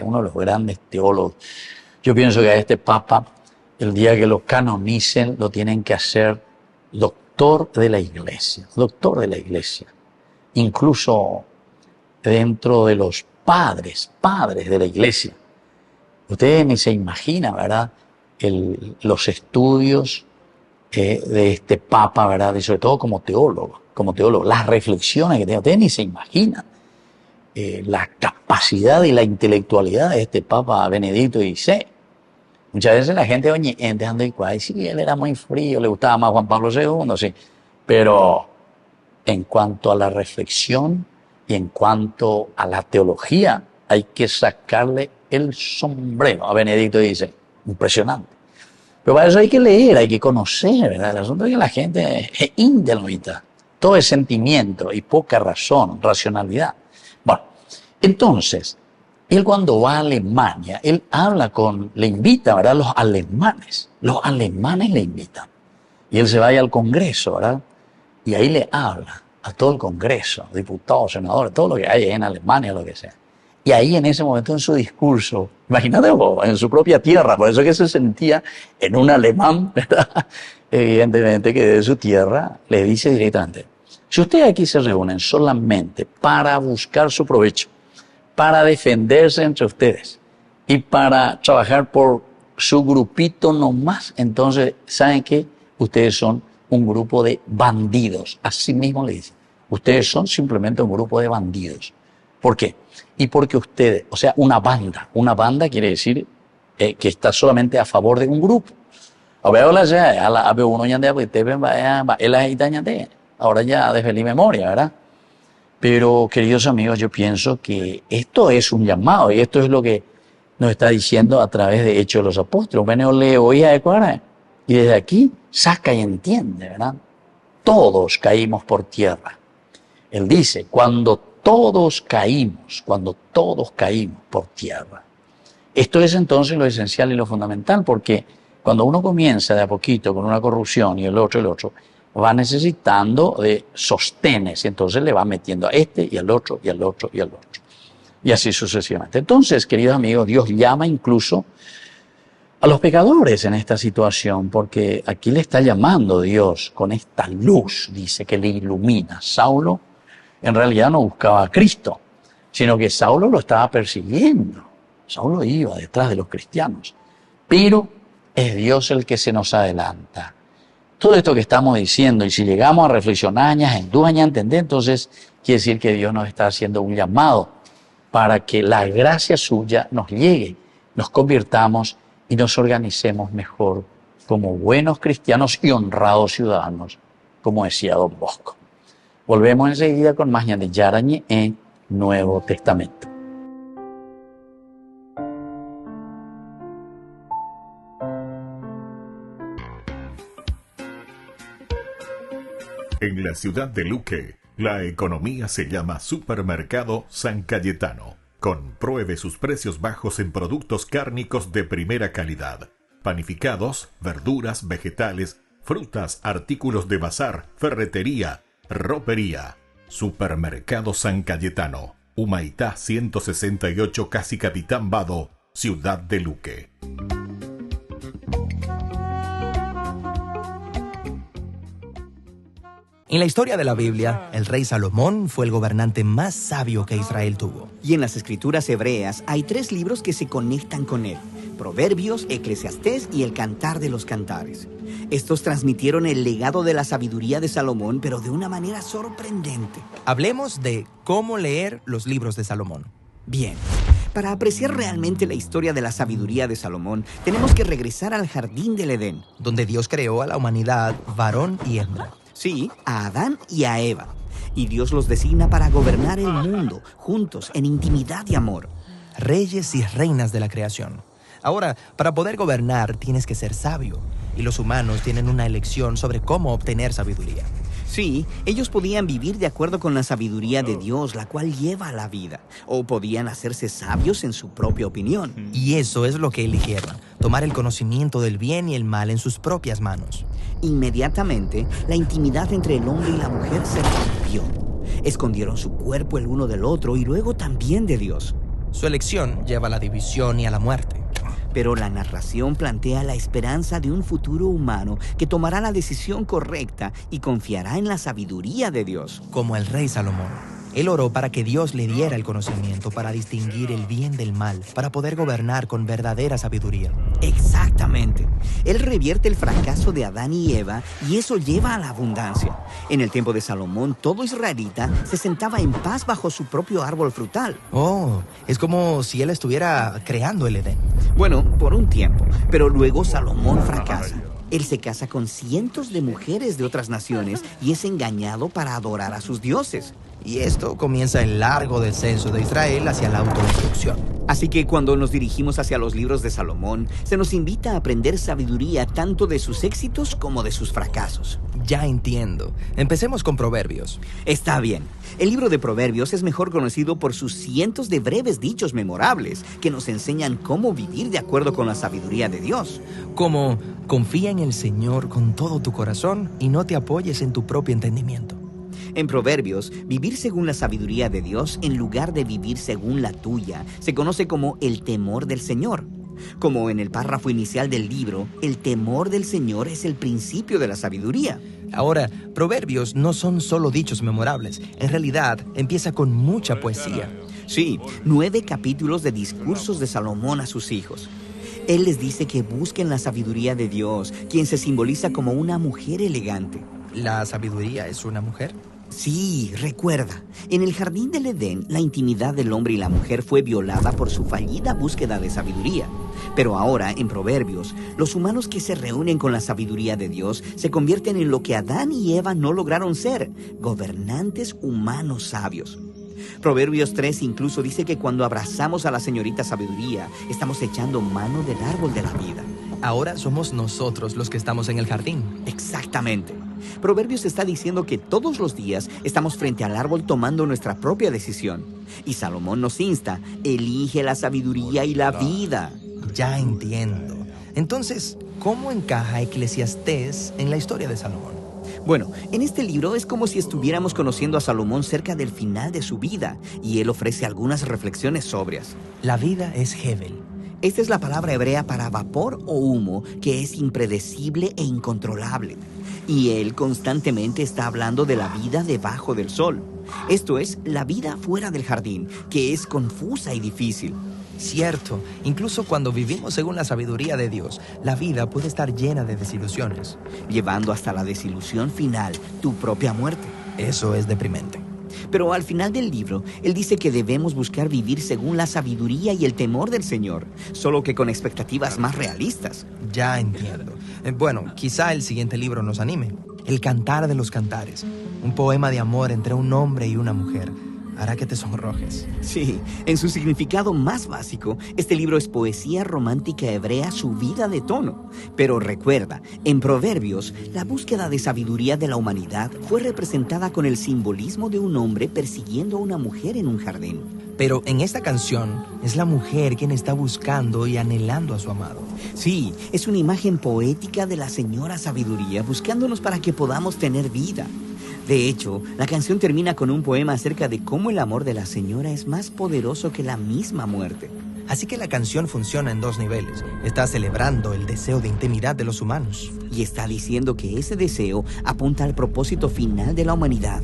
uno de los grandes teólogos. Yo pienso que a este Papa, el día que lo canonicen, lo tienen que hacer doctor de la iglesia, incluso dentro de los padres de la iglesia. Ustedes ni se imaginan, ¿verdad? Los estudios de este Papa, ¿verdad? Y sobre todo como teólogo, las reflexiones que tiene. Ustedes ni se imaginan la capacidad y la intelectualidad de este Papa Benedicto XVI. Muchas veces la gente, oye, ando igual, sí, él era muy frío, le gustaba más Juan Pablo II, sí. Pero en cuanto a la reflexión, y en cuanto a la teología, hay que sacarle el sombrero a Benedicto XVI. Impresionante. Pero para eso hay que leer, hay que conocer, ¿verdad? El asunto es que la gente es indelovita. Todo es sentimiento y poca razón, racionalidad. Bueno, entonces, él cuando va a Alemania, él le invita, ¿verdad? Los alemanes le invitan. Y él se va al Congreso, ¿verdad? Y ahí le habla a todo el Congreso, diputados, senadores, todo lo que hay en Alemania, lo que sea. Y ahí en ese momento en su discurso, imagínate vos, en su propia tierra, por eso que se sentía en un alemán, ¿verdad? Evidentemente que de su tierra le dice directamente, si ustedes aquí se reúnen solamente para buscar su provecho, para defenderse entre ustedes, y para trabajar por su grupito nomás, entonces, ¿saben qué? Ustedes son un grupo de bandidos. Así mismo le dicen. Ustedes son simplemente un grupo de bandidos. ¿Por qué? Y porque ustedes, o sea, una banda quiere decir que está solamente a favor de un grupo. Ahora ya de feliz memoria, ¿verdad? Pero, queridos amigos, yo pienso que esto es un llamado y esto es lo que nos está diciendo a través de Hechos de los Apóstoles. Y desde aquí saca y entiende, ¿verdad? Todos caímos por tierra. Él dice, cuando todos caímos por tierra. Esto es entonces lo esencial y lo fundamental, porque cuando uno comienza de a poquito con una corrupción y el otro, va necesitando de sostenes, y entonces le va metiendo a este y al otro y al otro y al otro. Y así sucesivamente. Entonces, queridos amigos, Dios llama incluso a los pecadores en esta situación, porque aquí le está llamando Dios con esta luz, dice, que le ilumina. Saulo en realidad no buscaba a Cristo, sino que Saulo lo estaba persiguiendo. Saulo iba detrás de los cristianos, pero es Dios el que se nos adelanta. Todo esto que estamos diciendo, y si llegamos a reflexionar, en duda, entender, entonces quiere decir que Dios nos está haciendo un llamado para que la gracia suya nos llegue, nos convirtamos y nos organicemos mejor como buenos cristianos y honrados ciudadanos, como decía Don Bosco. Volvemos enseguida con más de Yarañe en Nuevo Testamento. En la ciudad de Luque, la economía se llama Supermercado San Cayetano. Compruebe sus precios bajos en productos cárnicos de primera calidad. Panificados, verduras, vegetales, frutas, artículos de bazar, ferretería, ropería. Supermercado San Cayetano. Humaitá 168, Casi Capitán Vado, ciudad de Luque. En la historia de la Biblia, el rey Salomón fue el gobernante más sabio que Israel tuvo. Y en las escrituras hebreas hay 3 libros que se conectan con él: Proverbios, Eclesiastés y el Cantar de los Cantares. Estos transmitieron el legado de la sabiduría de Salomón, pero de una manera sorprendente. Hablemos de cómo leer los libros de Salomón. Bien, para apreciar realmente la historia de la sabiduría de Salomón, tenemos que regresar al jardín del Edén, donde Dios creó a la humanidad, varón y hembra. Sí, a Adán y a Eva. Y Dios los designa para gobernar el mundo, juntos, en intimidad y amor. Reyes y reinas de la creación. Ahora, para poder gobernar tienes que ser sabio. Y los humanos tienen una elección sobre cómo obtener sabiduría. Sí, ellos podían vivir de acuerdo con la sabiduría de Dios, la cual lleva a la vida. O podían hacerse sabios en su propia opinión. Y eso es lo que eligieron. Tomar el conocimiento del bien y el mal en sus propias manos. Inmediatamente, la intimidad entre el hombre y la mujer se rompió. Escondieron su cuerpo el uno del otro y luego también de Dios. Su elección lleva a la división y a la muerte. Pero la narración plantea la esperanza de un futuro humano que tomará la decisión correcta y confiará en la sabiduría de Dios. Como el rey Salomón. Él oró para que Dios le diera el conocimiento para distinguir el bien del mal, para poder gobernar con verdadera sabiduría. Exactamente. Él revierte el fracaso de Adán y Eva y eso lleva a la abundancia. En el tiempo de Salomón, todo israelita se sentaba en paz bajo su propio árbol frutal. Oh, es como si él estuviera creando el Edén. Bueno, por un tiempo, pero luego Salomón fracasa. Él se casa con cientos de mujeres de otras naciones y es engañado para adorar a sus dioses. Y esto comienza el largo descenso de Israel hacia la autodestrucción. Así que cuando nos dirigimos hacia los libros de Salomón, se nos invita a aprender sabiduría tanto de sus éxitos como de sus fracasos. Ya entiendo. Empecemos con Proverbios. Está bien. El libro de Proverbios es mejor conocido por sus cientos de breves dichos memorables que nos enseñan cómo vivir de acuerdo con la sabiduría de Dios. Como, confía en el Señor con todo tu corazón y no te apoyes en tu propio entendimiento. En Proverbios, vivir según la sabiduría de Dios en lugar de vivir según la tuya se conoce como el temor del Señor. Como en el párrafo inicial del libro, el temor del Señor es el principio de la sabiduría. Ahora, Proverbios no son solo dichos memorables. En realidad, empieza con mucha poesía. Sí, 9 capítulos de discursos de Salomón a sus hijos. Él les dice que busquen la sabiduría de Dios, quien se simboliza como una mujer elegante. ¿La sabiduría es una mujer? Sí, recuerda, en el jardín del Edén, la intimidad del hombre y la mujer fue violada por su fallida búsqueda de sabiduría. Pero ahora, en Proverbios, los humanos que se reúnen con la sabiduría de Dios se convierten en lo que Adán y Eva no lograron ser, gobernantes humanos sabios. Proverbios 3 incluso dice que cuando abrazamos a la señorita sabiduría, estamos echando mano del árbol de la vida. Ahora somos nosotros los que estamos en el jardín. Exactamente. Proverbios está diciendo que todos los días estamos frente al árbol tomando nuestra propia decisión. Y Salomón nos insta, elige la sabiduría y la vida. Ya entiendo. Entonces, ¿cómo encaja Eclesiastés en la historia de Salomón? Bueno, en este libro es como si estuviéramos conociendo a Salomón cerca del final de su vida, y él ofrece algunas reflexiones sobrias. La vida es Hevel. Esta es la palabra hebrea para vapor o humo, que es impredecible e incontrolable. Y él constantemente está hablando de la vida debajo del sol. Esto es, la vida fuera del jardín, que es confusa y difícil. Cierto, incluso cuando vivimos según la sabiduría de Dios, la vida puede estar llena de desilusiones. Llevando hasta la desilusión final, tu propia muerte. Eso es deprimente. Pero al final del libro, él dice que debemos buscar vivir según la sabiduría y el temor del Señor, solo que con expectativas más realistas. Ya entiendo. Bueno, quizá el siguiente libro nos anime. El Cantar de los Cantares, un poema de amor entre un hombre y una mujer. Hará que te sonrojes. Sí, en su significado más básico, este libro es poesía romántica hebrea subida de tono. Pero recuerda, en Proverbios, la búsqueda de sabiduría de la humanidad fue representada con el simbolismo de un hombre persiguiendo a una mujer en un jardín. Pero en esta canción, es la mujer quien está buscando y anhelando a su amado. Sí, es una imagen poética de la señora sabiduría buscándonos para que podamos tener vida. De hecho, la canción termina con un poema acerca de cómo el amor de la señora es más poderoso que la misma muerte. Así que la canción funciona en 2 niveles. Está celebrando el deseo de intimidad de los humanos. Y está diciendo que ese deseo apunta al propósito final de la humanidad: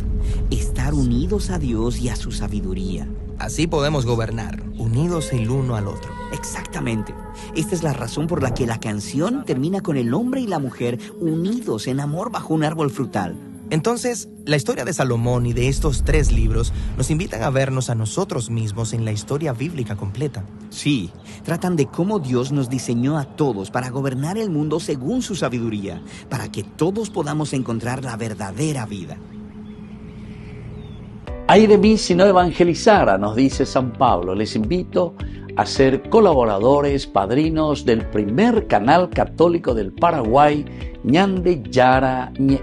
estar unidos a Dios y a su sabiduría. Así podemos gobernar, unidos el uno al otro. Exactamente. Esta es la razón por la que la canción termina con el hombre y la mujer unidos en amor bajo un árbol frutal. Entonces, la historia de Salomón y de estos 3 libros nos invitan a vernos a nosotros mismos en la historia bíblica completa. Sí, tratan de cómo Dios nos diseñó a todos para gobernar el mundo según su sabiduría, para que todos podamos encontrar la verdadera vida. Ay de mí si no evangelizara, nos dice San Pablo. Les invito a ser colaboradores, padrinos del primer canal católico del Paraguay, Ñande Yara Ñe.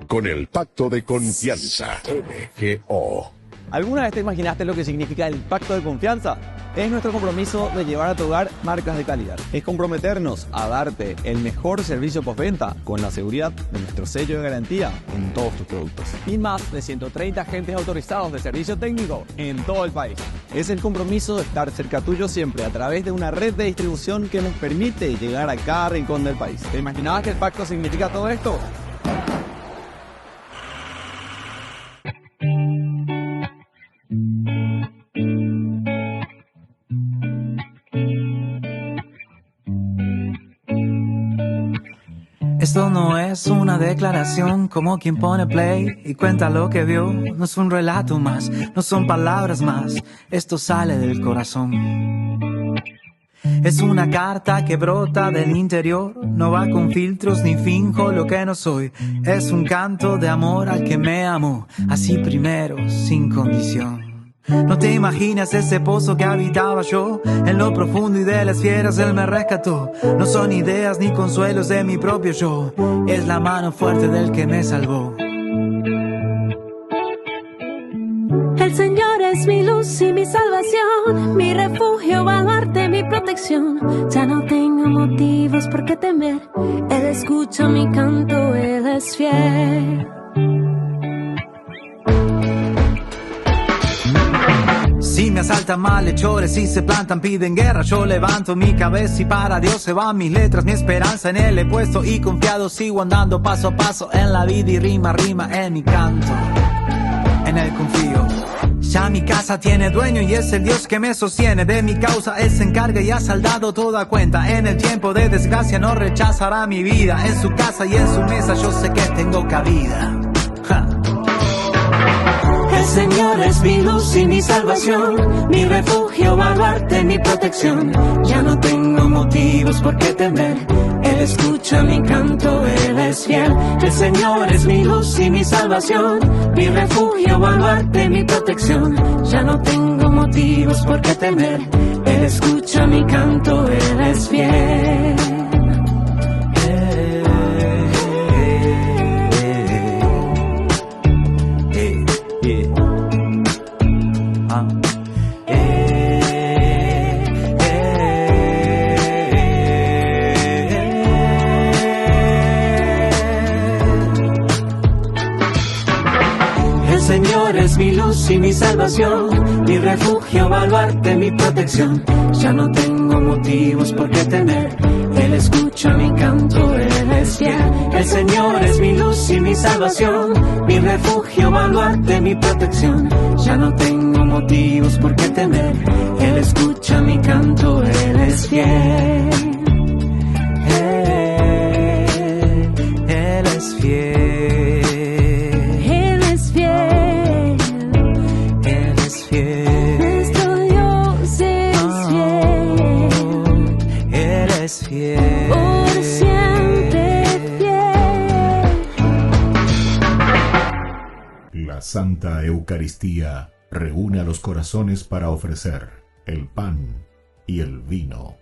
Con el Pacto de Confianza, MGO. ¿Alguna vez te imaginaste lo que significa el pacto de confianza? Es nuestro compromiso de llevar a tu hogar marcas de calidad. Es comprometernos a darte el mejor servicio postventa con la seguridad de nuestro sello de garantía en todos tus productos. Y más de 130 agentes autorizados de servicio técnico en todo el país. Es el compromiso de estar cerca tuyo siempre a través de una red de distribución que nos permite llegar a cada rincón del país. ¿Te imaginabas que el pacto significa todo esto? Esto no es una declaración como quien pone play y cuenta lo que vio. No es un relato más, no son palabras más. Esto sale del corazón. Es una carta que brota del interior. No va con filtros ni finjo lo que no soy. Es un canto de amor al que me amó, así primero, sin condición. No te imaginas ese pozo que habitaba yo. En lo profundo y de las fieras él me rescató. No son ideas ni consuelos de mi propio yo. Es la mano fuerte del que me salvó. El Señor es mi luz y mi salvación, mi refugio, baluarte, mi protección. Ya no tengo motivos por qué temer. Él escucha mi canto, Él es fiel. Si me asaltan malhechores y se plantan, piden guerra, yo levanto mi cabeza y para Dios se van mis letras. Mi esperanza en Él he puesto y confiado sigo andando paso a paso en la vida y rima, rima en mi canto. En en él confío. Ya mi casa tiene dueño y es el Dios que me sostiene. De mi causa él se encarga y ha saldado toda cuenta. En el tiempo de desgracia no rechazará mi vida. En su casa y en su mesa yo sé que tengo cabida. Ja. El Señor es mi luz y mi salvación, mi refugio, baluarte, mi protección. Ya no tengo motivos por qué temer. Él escucha mi canto, Él es fiel. El Señor es mi luz y mi salvación, mi refugio, baluarte, mi protección. Ya no tengo motivos por qué temer. Él escucha mi canto, Él es fiel. Es mi luz y mi salvación, mi refugio, baluarte, mi protección. Ya no tengo motivos por qué temer. Él escucha mi canto, Él es fiel. El Señor es mi luz y mi salvación, mi refugio, baluarte, mi protección. Ya no tengo motivos por qué temer. Él escucha mi canto, Él es fiel. Él es fiel. Por siempre fiel. La Santa Eucaristía reúne a los corazones para ofrecer el pan y el vino,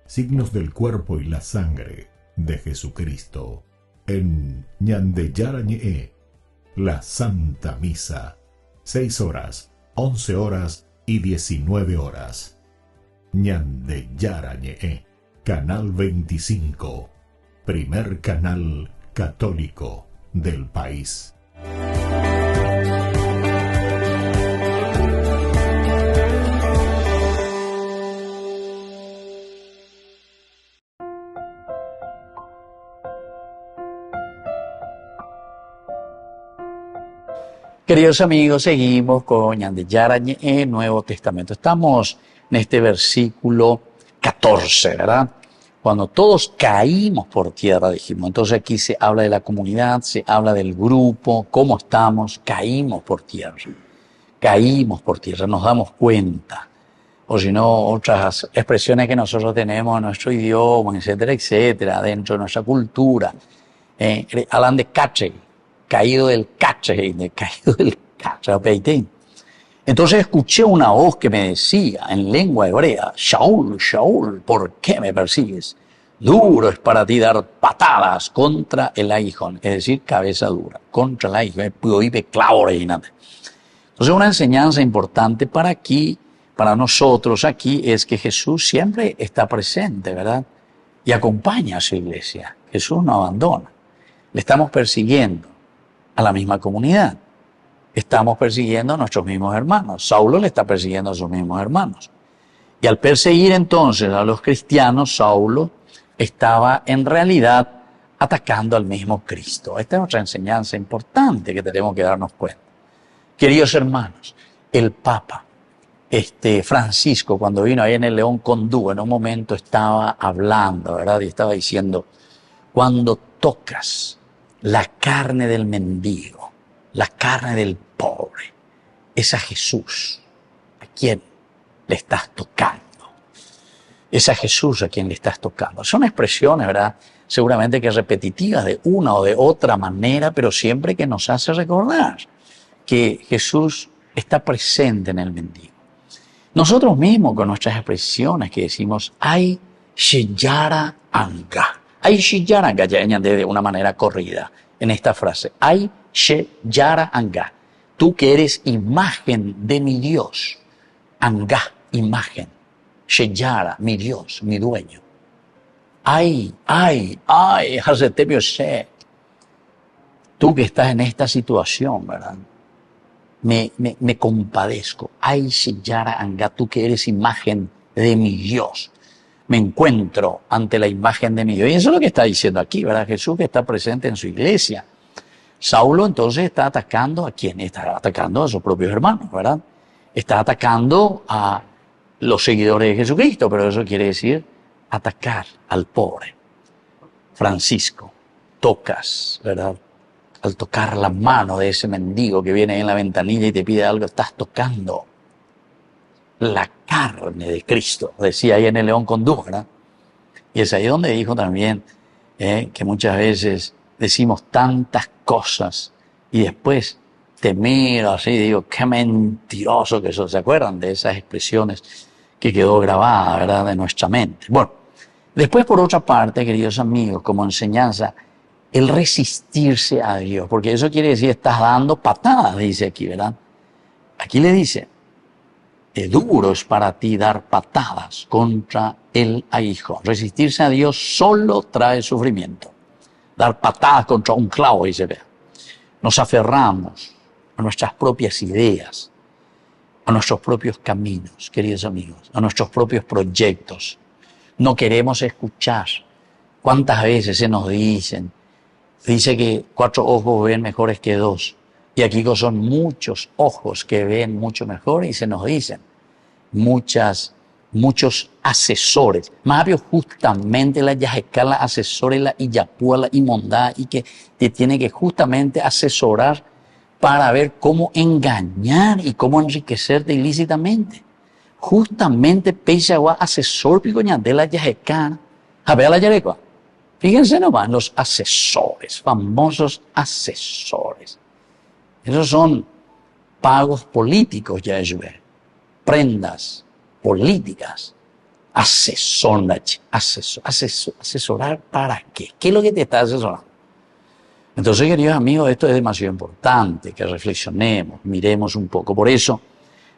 signos del cuerpo y la sangre de Jesucristo. En Ñandeyarañe, la Santa Misa, 6 horas, 11 horas y 19 horas. Ñandeyarañe, Canal 25, primer canal católico del país. Queridos amigos, seguimos con Ñandeyarañe, Nuevo Testamento. Estamos en este versículo 14, ¿verdad? Cuando todos caímos por tierra, dijimos. Entonces aquí se habla de la comunidad, se habla del grupo, cómo estamos, caímos por tierra. Caímos por tierra, nos damos cuenta. O si no, otras expresiones que nosotros tenemos en nuestro idioma, etcétera, etcétera, dentro de nuestra cultura. Hablan de cache, caído del cache, Entonces escuché una voz que me decía en lengua hebrea: Shaul, Shaul, ¿por qué me persigues? Duro es para ti dar patadas contra el aguijón, es decir, cabeza dura, contra el aguijón. Entonces una enseñanza importante para nosotros aquí es que Jesús siempre está presente, ¿verdad? Y acompaña a su iglesia. Jesús no abandona. Le estamos persiguiendo a la misma comunidad. Estamos persiguiendo a nuestros mismos hermanos. Saulo le está persiguiendo a sus mismos hermanos. Y al perseguir entonces a los cristianos, Saulo estaba en realidad atacando al mismo Cristo. Esta es otra enseñanza importante que tenemos que darnos cuenta. Queridos hermanos, el Papa Francisco, cuando vino ahí en el León Condú, en un momento estaba hablando, ¿verdad? Y estaba diciendo: cuando tocas la carne del mendigo, la carne del pobre, es a Jesús a quien le estás tocando. Es a Jesús a quien le estás tocando. Son expresiones, ¿verdad? Seguramente que repetitivas de una o de otra manera, pero siempre que nos hace recordar que Jesús está presente en el mendigo. Nosotros mismos con nuestras expresiones que decimos: ay, shiyara anga. Ay, shiyara anga, ya añade de una manera corrida en esta frase. Ay, sheyara anga. Tú que eres imagen de mi Dios. Anga, imagen. Sheyara, mi Dios, mi dueño. Ay, Hasetebio She. Tú que estás en esta situación, ¿verdad? Me compadezco. Ay, sheyara anga, tú que eres imagen de mi Dios. Me encuentro ante la imagen de mi Dios. Y eso es lo que está diciendo aquí, ¿verdad? Jesús que está presente en su iglesia. Saulo entonces está atacando ¿a quién? Está atacando a sus propios hermanos, ¿verdad? Está atacando a los seguidores de Jesucristo, pero eso quiere decir atacar al pobre. Francisco, tocas, ¿verdad? Al tocar la mano de ese mendigo que viene ahí en la ventanilla y te pide algo, estás tocando la carne de Cristo, decía ahí en el León con Dú, ¿verdad? Y es ahí donde dijo también que muchas veces decimos tantas cosas y después te miro así y digo, qué mentiroso que sos. ¿Se acuerdan de esas expresiones que quedó grabada, ¿verdad?, de nuestra mente? Bueno, después por otra parte, queridos amigos, como enseñanza, el resistirse a Dios, porque eso quiere decir estás dando patadas, dice aquí, ¿verdad? Aquí le dice, duro es para ti dar patadas contra el aguijón. Resistirse a Dios solo trae sufrimiento. Dar patadas contra un clavo, dice, vea. Nos aferramos a nuestras propias ideas, a nuestros propios caminos, queridos amigos, a nuestros propios proyectos. No queremos escuchar. ¿Cuántas veces se nos dice que 4 ojos ven mejores que 2? Y aquí son muchos ojos que ven mucho mejor y se nos dicen muchos asesores. Más bien justamente la yajecala asesores la iyapúa y mondá y que te tiene que justamente asesorar para ver cómo engañar y cómo enriquecerte ilícitamente. Justamente Peixagua asesor picoña de la yajecala. A ver la yarecua. Fíjense nomás, los asesores, famosos asesores. Esos son pagos políticos, ya es ver. Prendas políticas. Asesorar para qué. ¿Qué es lo que te está asesorando? Entonces, queridos amigos, esto es demasiado importante, que reflexionemos, miremos un poco. Por eso,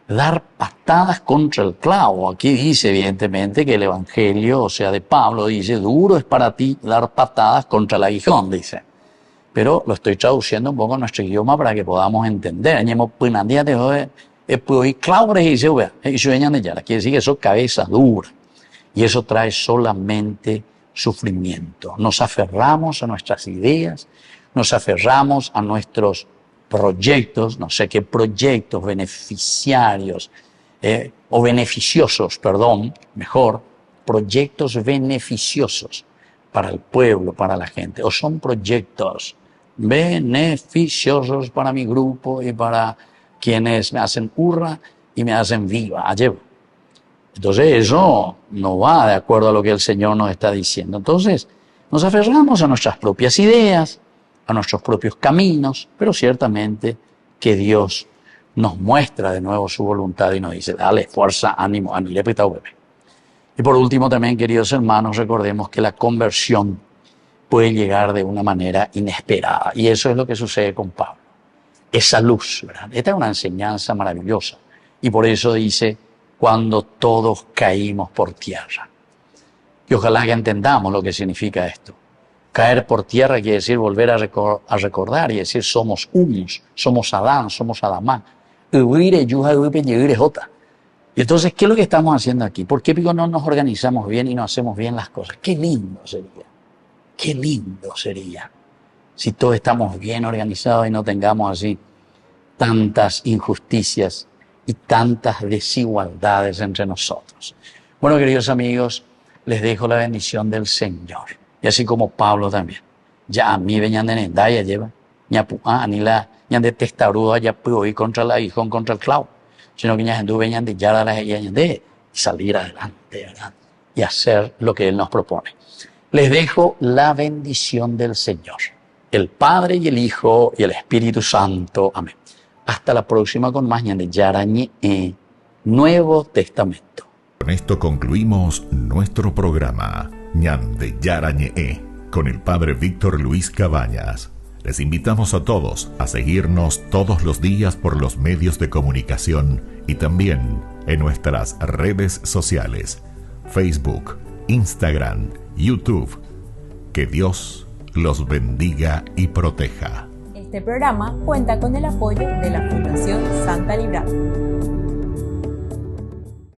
dar patadas contra el clavo. Aquí dice, evidentemente, que el Evangelio, o sea, de Pablo, dice, duro es para ti dar patadas contra el aguijón, dice. Pero lo estoy traduciendo un poco a nuestro idioma para que podamos entender. Quiere decir que eso es cabeza dura. Y eso trae solamente sufrimiento. Nos aferramos a nuestras ideas, nos aferramos a nuestros proyectos, no sé qué proyectos beneficiarios, o beneficiosos, perdón, mejor, proyectos beneficiosos para el pueblo, para la gente, o son proyectos beneficiosos para mi grupo y para quienes me hacen hurra y me hacen viva. Entonces eso no va de acuerdo a lo que el Señor nos está diciendo. Entonces nos aferramos a nuestras propias ideas, a nuestros propios caminos, pero ciertamente que Dios nos muestra de nuevo su voluntad y nos dice, dale fuerza, ánimo, Y por último también, queridos hermanos, recordemos que la conversión puede llegar de una manera inesperada. Y eso es lo que sucede con Pablo. Esa luz, ¿verdad? Esta es una enseñanza maravillosa. Y por eso dice, cuando todos caímos por tierra. Y ojalá que entendamos lo que significa esto. Caer por tierra quiere decir volver a recordar y decir somos unos, somos Adán, somos Adamán. Y entonces, ¿qué es lo que estamos haciendo aquí? ¿Por qué no nos organizamos bien y no hacemos bien las cosas? Qué lindo sería. Qué lindo sería si todos estamos bien organizados y no tengamos así tantas injusticias y tantas desigualdades entre nosotros. Bueno, queridos amigos, les dejo la bendición del Señor. Y así como Pablo también. Ya a mí venían de Nendaya lleva. Ni la de testaruda ya pudo ir contra el aguijón, contra el clavo. Sino que ya venían de Yara de salir adelante, ¿verdad? Y hacer lo que Él nos propone. Les dejo la bendición del Señor. El Padre y el Hijo y el Espíritu Santo. Amén. Hasta la próxima con más de Yarañe, Nuevo Testamento. Con esto concluimos nuestro programa Ñan de Yarañe con el Padre Víctor Luis Cabañas. Les invitamos a todos a seguirnos todos los días por los medios de comunicación y también en nuestras redes sociales, Facebook, Instagram, YouTube. Que Dios los bendiga y proteja. Este programa cuenta con el apoyo de la Fundación Santa Librada.